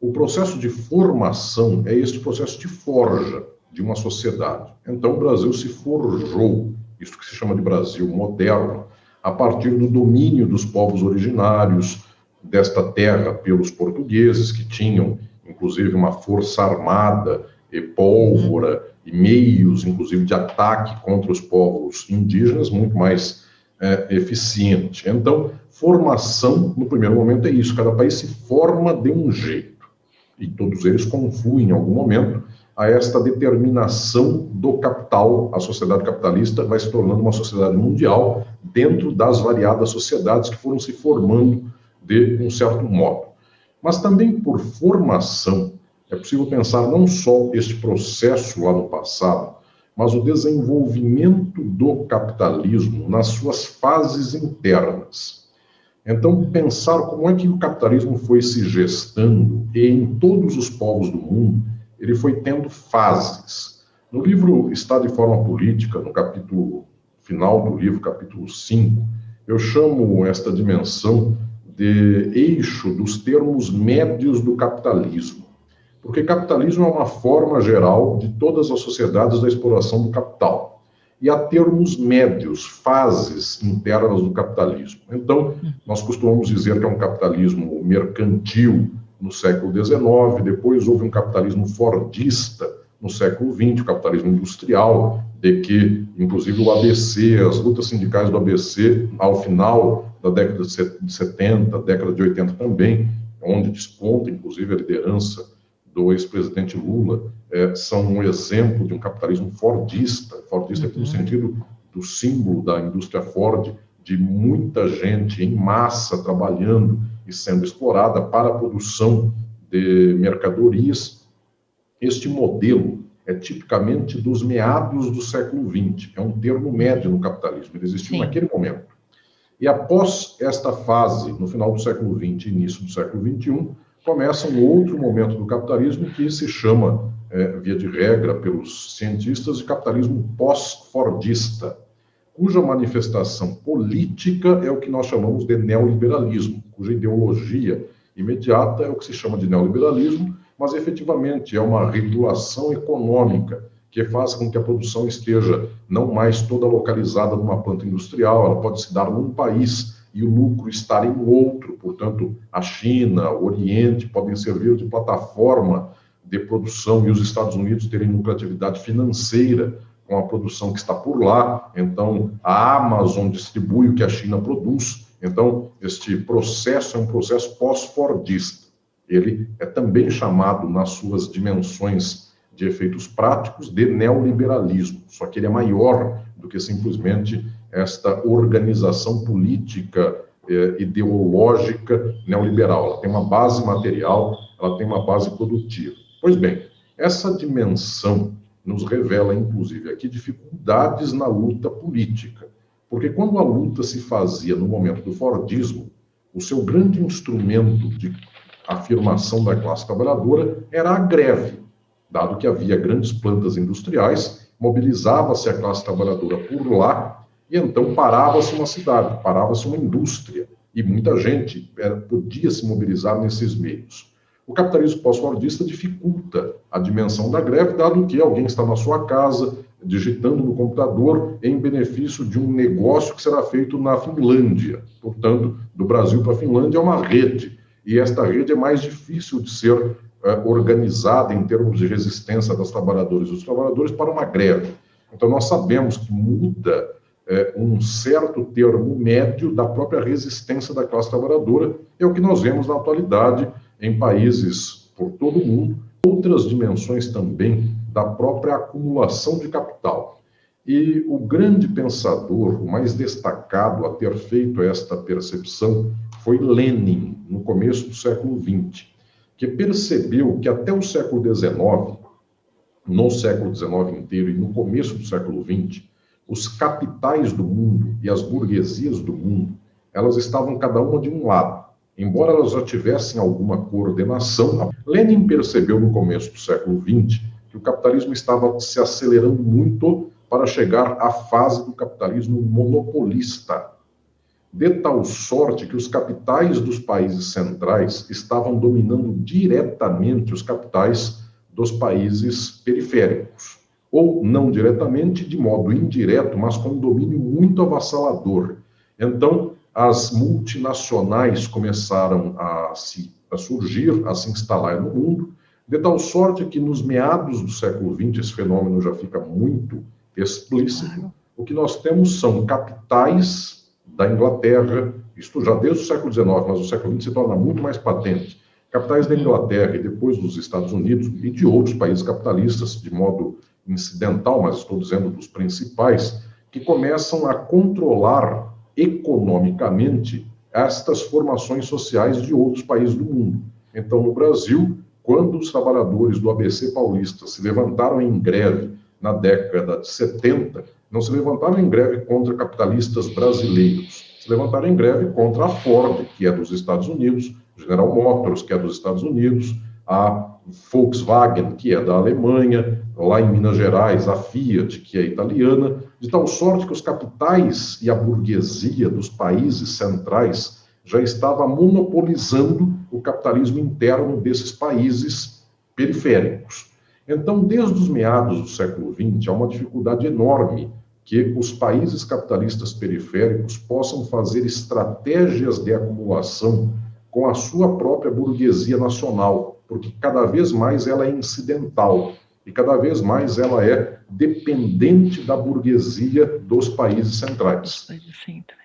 O processo de formação é este processo de forja de uma sociedade. Então, o Brasil se forjou isso que se chama de Brasil moderno, a partir do domínio dos povos originários desta terra pelos portugueses, que tinham, inclusive, uma força armada e pólvora e meios, inclusive, de ataque contra os povos indígenas muito mais eficiente. Então, formação, no primeiro momento, é isso. Cada país se forma de um jeito. E todos eles confluem, em algum momento, a esta determinação do capital. A sociedade capitalista vai se tornando uma sociedade mundial dentro das variadas sociedades que foram se formando de um certo modo. Mas também por formação, é possível pensar não só este processo lá no passado, mas o desenvolvimento do capitalismo nas suas fases internas. Então, pensar como é que o capitalismo foi se gestando, e em todos os povos do mundo, ele foi tendo fases. No livro Estado e Forma Política, no capítulo final do livro, capítulo 5, eu chamo esta dimensão de eixo dos termos médios do capitalismo. Porque capitalismo é uma forma geral de todas as sociedades da exploração do capital. E há termos médios, fases internas do capitalismo. Então, nós costumamos dizer que é um capitalismo mercantil no século XIX, depois houve um capitalismo fordista no século XX, o capitalismo industrial, de que, inclusive, o ABC, as lutas sindicais do ABC, ao final da década de 70, década de 80 também, onde desponta, inclusive, a liderança do ex-presidente Lula, são um exemplo de um capitalismo fordista, fordista aqui no sentido do símbolo da indústria Ford, de muita gente em massa trabalhando e sendo explorada para a produção de mercadorias. Este modelo é tipicamente dos meados do século XX, é um termo médio no capitalismo, ele existiu naquele momento. E após esta fase, no final do século XX e início do século XXI, começa um outro momento do capitalismo que se chama, via de regra pelos cientistas, de capitalismo pós-fordista, cuja manifestação política é o que nós chamamos de neoliberalismo, cuja ideologia imediata é o que se chama de neoliberalismo, mas efetivamente é uma regulação econômica que faz com que a produção esteja não mais toda localizada numa planta industrial, ela pode se dar num país e o lucro estar em outro, portanto, a China, o Oriente podem servir de plataforma de produção e os Estados Unidos terem lucratividade financeira com a produção que está por lá. Então, a Amazon distribui o que a China produz. Então, este processo é um processo pós-fordista. Ele é também chamado, nas suas dimensões de efeitos práticos, de neoliberalismo, só que ele é maior do que simplesmente esta organização política ideológica neoliberal. Ela tem uma base material, ela tem uma base produtiva. Pois bem, essa dimensão nos revela, inclusive, aqui dificuldades na luta política, porque quando a luta se fazia no momento do fordismo, o seu grande instrumento de afirmação da classe trabalhadora era a greve, dado que havia grandes plantas industriais, mobilizava-se a classe trabalhadora por lá, e então parava-se uma cidade, parava-se uma indústria, e muita gente podia se mobilizar nesses meios. O capitalismo pós-fordista dificulta a dimensão da greve, dado que alguém está na sua casa, digitando no computador, em benefício de um negócio que será feito na Finlândia. Portanto, do Brasil para a Finlândia é uma rede, e esta rede é mais difícil de ser organizada em termos de resistência das trabalhadoras e dos trabalhadores para uma greve. Então, nós sabemos que muda um certo termo médio da própria resistência da classe trabalhadora, é o que nós vemos na atualidade em países por todo o mundo, outras dimensões também da própria acumulação de capital. E o grande pensador, o mais destacado a ter feito esta percepção, foi Lenin, no começo do século XX, que percebeu que até o século XIX, no século XIX inteiro e no começo do século XX, os capitais do mundo e as burguesias do mundo, elas estavam cada uma de um lado. Embora elas já tivessem alguma coordenação, Lenin percebeu no começo do século XX que o capitalismo estava se acelerando muito para chegar à fase do capitalismo monopolista, de tal sorte que os capitais dos países centrais estavam dominando diretamente os capitais dos países periféricos. ou não diretamente, de modo indireto, mas com um domínio muito avassalador. Então, as multinacionais começaram a surgir, a se instalar no mundo, de tal sorte que nos meados do século XX esse fenômeno já fica muito explícito. O que nós temos são capitais da Inglaterra, isto já desde o século XIX, mas o século XX se torna muito mais patente. Capitais da Inglaterra e depois dos Estados Unidos e de outros países capitalistas, de modo incidental, mas estou dizendo dos principais, que começam a controlar economicamente estas formações sociais de outros países do mundo. Então, no Brasil, quando os trabalhadores do ABC paulista se levantaram em greve na década de 70, não se levantaram em greve contra capitalistas brasileiros, se levantaram em greve contra a Ford, que é dos Estados Unidos, General Motors, que é dos Estados Unidos, a Volkswagen, que é da Alemanha, lá em Minas Gerais, a Fiat, que é italiana, de tal sorte que os capitais e a burguesia dos países centrais já estava monopolizando o capitalismo interno desses países periféricos. Então, desde os meados do século XX, há uma dificuldade enorme que os países capitalistas periféricos possam fazer estratégias de acumulação com a sua própria burguesia nacional, porque cada vez mais ela é incidental e cada vez mais ela é dependente da burguesia dos países centrais.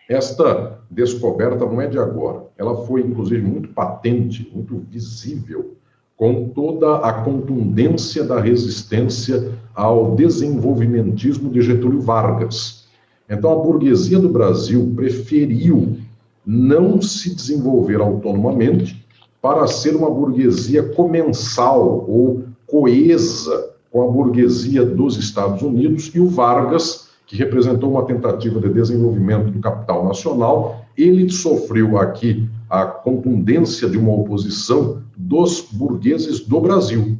Esta descoberta não é de agora, ela foi inclusive muito patente, muito visível, com toda a contundência da resistência ao desenvolvimentismo de Getúlio Vargas. Então a burguesia do Brasil preferiu não se desenvolver autonomamente para ser uma burguesia comensal ou coesa com a burguesia dos Estados Unidos, e o Vargas, que representou uma tentativa de desenvolvimento do capital nacional, ele sofreu aqui a contundência de uma oposição dos burgueses do Brasil.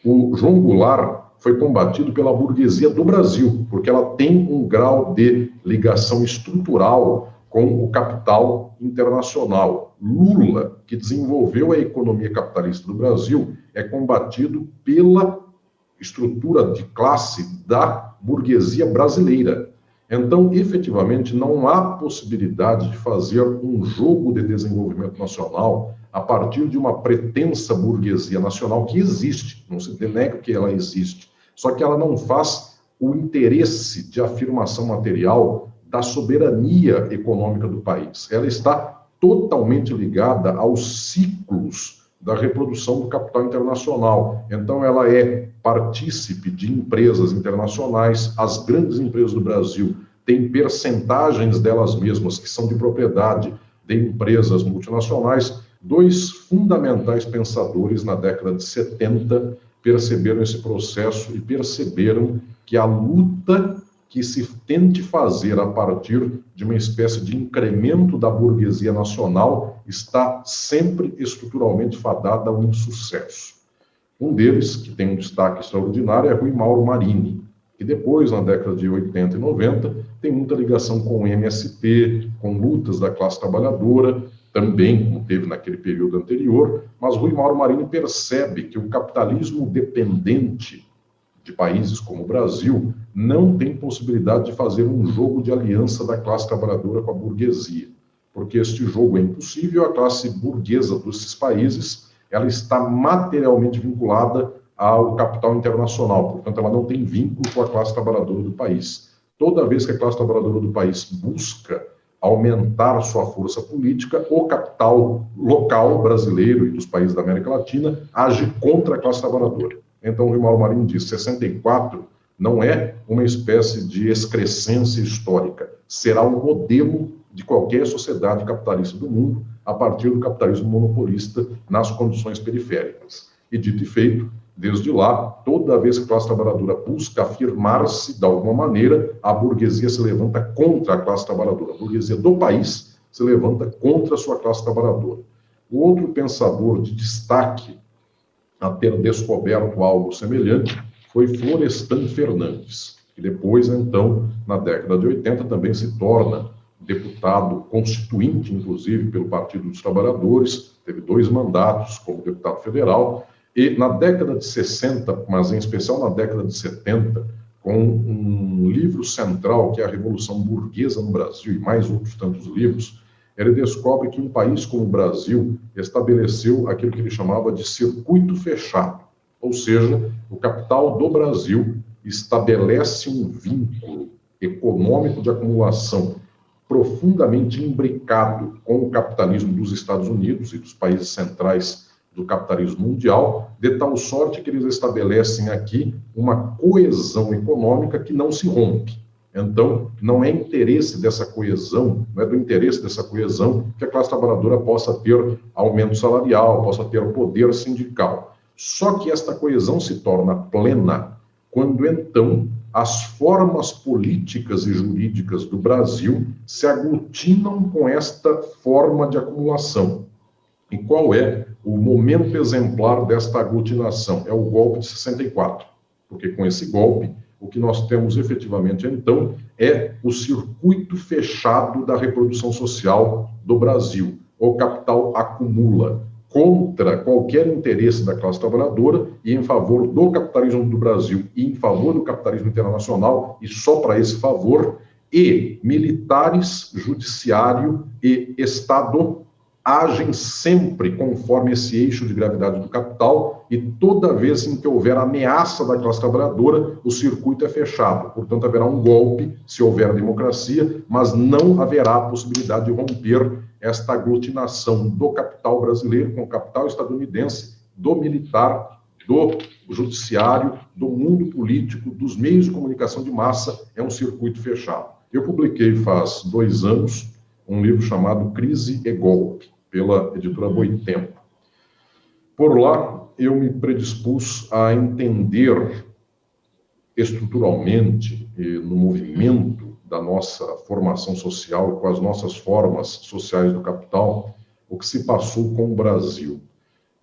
O João Goulart foi combatido pela burguesia do Brasil, porque ela tem um grau de ligação estrutural com o capital internacional. Lula, que desenvolveu a economia capitalista do Brasil, é combatido pela estrutura de classe da burguesia brasileira. Então, efetivamente, não há possibilidade de fazer um jogo de desenvolvimento nacional a partir de uma pretensa burguesia nacional que existe, não se nega que ela existe, só que ela não faz o interesse de afirmação material da soberania econômica do país. Ela está totalmente ligada aos ciclos da reprodução do capital internacional. Então, ela é partícipe de empresas internacionais. As grandes empresas do Brasil têm percentagens delas mesmas que são de propriedade de empresas multinacionais. Dois fundamentais pensadores na década de 70 perceberam esse processo e perceberam que a luta que se tente fazer a partir de uma espécie de incremento da burguesia nacional está sempre estruturalmente fadada ao insucesso. Um deles, que tem um destaque extraordinário, é Rui Mauro Marini, que depois, na década de 80 e 90, tem muita ligação com o MST, com lutas da classe trabalhadora, também, como teve naquele período anterior, mas Rui Mauro Marini percebe que o capitalismo dependente de países como o Brasil não tem possibilidade de fazer um jogo de aliança da classe trabalhadora com a burguesia, porque este jogo é impossível. A classe burguesa desses países, ela está materialmente vinculada ao capital internacional, portanto, ela não tem vínculo com a classe trabalhadora do país. Toda vez que a classe trabalhadora do país busca aumentar sua força política, o capital local brasileiro e dos países da América Latina age contra a classe trabalhadora. Então, o Rui Mauro Marini diz: 64 não é uma espécie de excrescência histórica, será um modelo de qualquer sociedade capitalista do mundo, a partir do capitalismo monopolista nas condições periféricas. E dito e feito, desde lá, toda vez que a classe trabalhadora busca afirmar-se de alguma maneira, a burguesia se levanta contra a classe trabalhadora. A burguesia do país se levanta contra a sua classe trabalhadora. O outro pensador de destaque a ter descoberto algo semelhante foi Florestan Fernandes, que depois, então, na década de 80, também se torna deputado constituinte, inclusive, pelo Partido dos Trabalhadores, teve 2 mandatos como deputado federal, E na década de 60, mas em especial na década de 70, com um livro central, que é a Revolução Burguesa no Brasil, e mais outros tantos livros, ele descobre que um país como o Brasil estabeleceu aquilo que ele chamava de circuito fechado. Ou seja, o capital do Brasil estabelece um vínculo econômico de acumulação profundamente imbricado com o capitalismo dos Estados Unidos e dos países centrais do capitalismo mundial, de tal sorte que eles estabelecem aqui uma coesão econômica que não se rompe. Então, não é interesse dessa coesão, não é do interesse dessa coesão que a classe trabalhadora possa ter aumento salarial, possa ter poder sindical. Só que esta coesão se torna plena quando, então, as formas políticas e jurídicas do Brasil se aglutinam com esta forma de acumulação. E qual é o momento exemplar desta aglutinação? É o golpe de 64, porque com esse golpe, o que nós temos efetivamente, então, é o circuito fechado da reprodução social do Brasil. O capital acumula contra qualquer interesse da classe trabalhadora e em favor do capitalismo do Brasil e em favor do capitalismo internacional, e só para esse favor, e militares, judiciário e Estado agem sempre conforme esse eixo de gravidade do capital, e toda vez em que houver ameaça da classe trabalhadora, o circuito é fechado. Portanto, haverá um golpe se houver democracia, mas não haverá a possibilidade de romper esta aglutinação do capital brasileiro com o capital estadunidense, do militar, do judiciário, do mundo político, dos meios de comunicação de massa. É um circuito fechado. Eu publiquei faz 2 anos um livro chamado Crise e Golpe, pela editora Boitempo. Por lá, eu me predispus a entender estruturalmente no movimento da nossa formação social, com as nossas formas sociais do capital, o que se passou com o Brasil.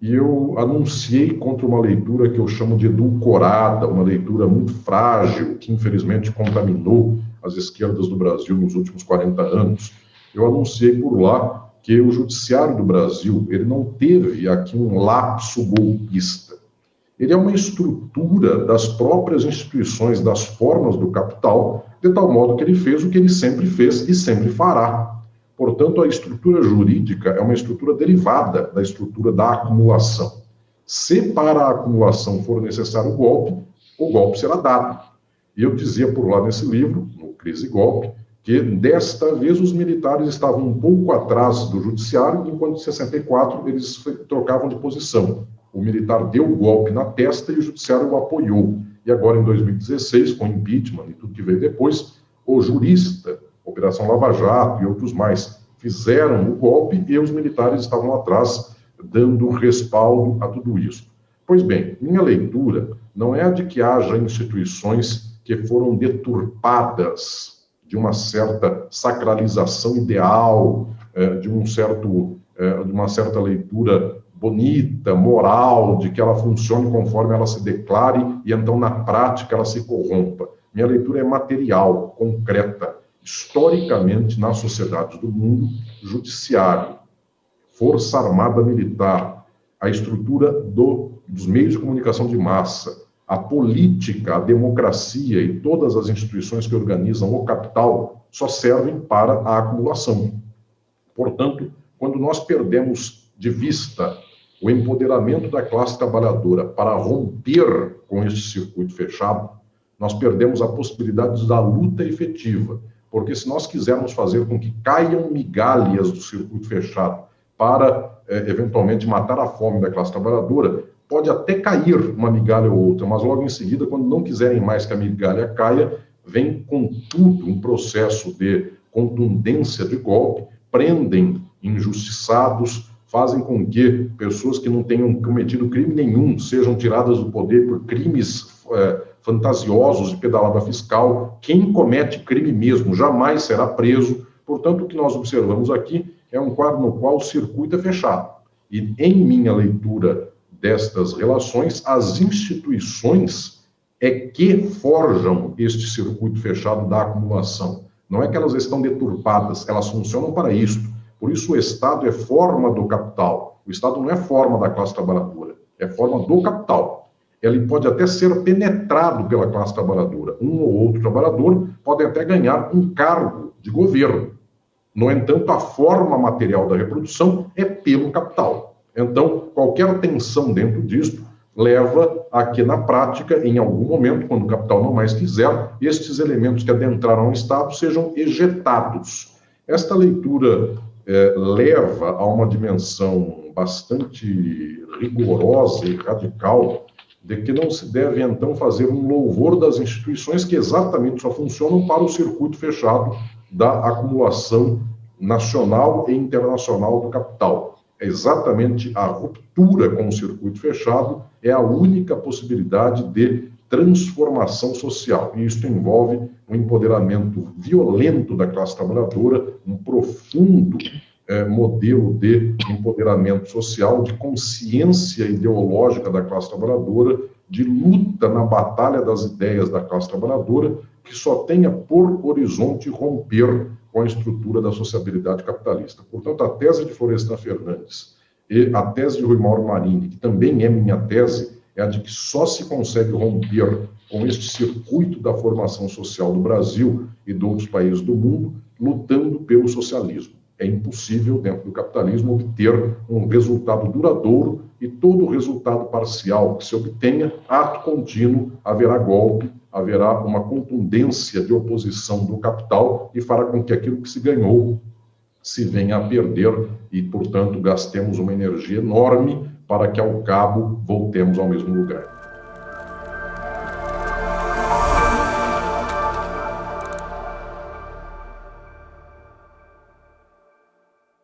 E eu anunciei contra uma leitura que eu chamo de edulcorada, uma leitura muito frágil, que infelizmente contaminou as esquerdas do Brasil nos últimos 40 anos. Eu anunciei por lá que o judiciário do Brasil, ele não teve aqui um lapso golpista. Ele é uma estrutura das próprias instituições, das formas do capital, de tal modo que ele fez o que ele sempre fez e sempre fará. Portanto, a estrutura jurídica é uma estrutura derivada da estrutura da acumulação. Se para a acumulação for necessário o golpe será dado. E eu dizia por lá nesse livro, no Crise e Golpe, que desta vez os militares estavam um pouco atrás do judiciário, enquanto em 64 eles trocavam de posição. O militar deu o golpe na testa e o judiciário o apoiou. E agora, em 2016, com impeachment e tudo que veio depois, o jurista, Operação Lava Jato e outros mais, fizeram o golpe e os militares estavam atrás, dando respaldo a tudo isso. Pois bem, minha leitura não é a de que haja instituições que foram deturpadas de uma certa sacralização ideal, de uma certa leitura bonita, moral, de que ela funcione conforme ela se declare e então na prática ela se corrompa. Minha leitura é material, concreta. Historicamente, nas sociedades do mundo, judiciário, força armada militar, a estrutura dos meios de comunicação de massa, a política, a democracia e todas as instituições que organizam o capital só servem para a acumulação. Portanto, quando nós perdemos de vista o empoderamento da classe trabalhadora para romper com este circuito fechado, nós perdemos a possibilidade da luta efetiva, porque se nós quisermos fazer com que caiam migalhas do circuito fechado para, eventualmente, matar a fome da classe trabalhadora, pode até cair uma migalha ou outra, mas logo em seguida, quando não quiserem mais que a migalha caia, vem com tudo um processo de contundência de golpe, prendem injustiçados, fazem com que pessoas que não tenham cometido crime nenhum sejam tiradas do poder por crimes fantasiosos de pedalada fiscal. Quem comete crime mesmo jamais será preso. Portanto, o que nós observamos aqui é um quadro no qual o circuito é fechado. E em minha leitura destas relações, as instituições é que forjam este circuito fechado da acumulação. Não é que elas estão deturpadas, elas funcionam para isto. Por isso o Estado é forma do capital. O Estado não é forma da classe trabalhadora. é forma do capital. Ele pode até ser penetrado pela classe trabalhadora. Um ou outro trabalhador pode até ganhar um cargo de governo. No entanto, a forma material da reprodução é pelo capital. Então, qualquer tensão dentro disto leva a que, na prática, em algum momento, quando o capital não mais quiser, estes elementos que adentraram o Estado sejam ejetados. Esta leitura leva a uma dimensão bastante rigorosa e radical de que não se deve, então, fazer um louvor das instituições que exatamente só funcionam para o circuito fechado da acumulação nacional e internacional do capital. É exatamente a ruptura com o circuito fechado é a única possibilidade de transformação social. E isso envolve um empoderamento violento da classe trabalhadora, um profundo modelo de empoderamento social, de consciência ideológica da classe trabalhadora, de luta na batalha das ideias da classe trabalhadora, que só tenha por horizonte romper com a estrutura da sociabilidade capitalista. Portanto, a tese de Florestan Fernandes e a tese de Rui Mauro Marini, que também é minha tese, é a de que só se consegue romper com este circuito da formação social do Brasil e de outros países do mundo, lutando pelo socialismo. É impossível, dentro do capitalismo, obter um resultado duradouro, e todo resultado parcial que se obtenha, ato contínuo, haverá golpe, haverá uma contundência de oposição do capital e fará com que aquilo que se ganhou se venha a perder e, portanto, gastemos uma energia enorme para que, ao cabo, voltemos ao mesmo lugar.